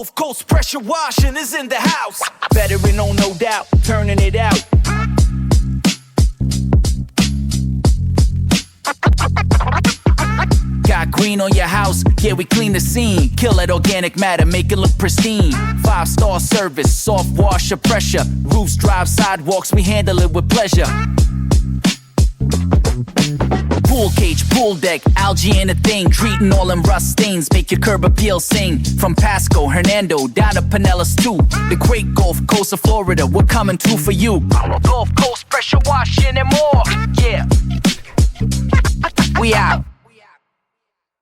Gulf Coast pressure washing is in the house. Veteran, oh no doubt, turning it out. Got green on your house, yeah, we clean the scene. Kill that organic matter, make it look pristine. 5-star service, soft washer pressure. Roofs, drive, sidewalks, we handle it with pleasure. Pool cage, pool deck, algae in a thing. Treating all them rust stains, make your curb appeal sing. From Pasco, Hernando, down to Pinellas too. The great Gulf Coast of Florida, we're coming through for you. Gulf Coast pressure washing and more, yeah. We out.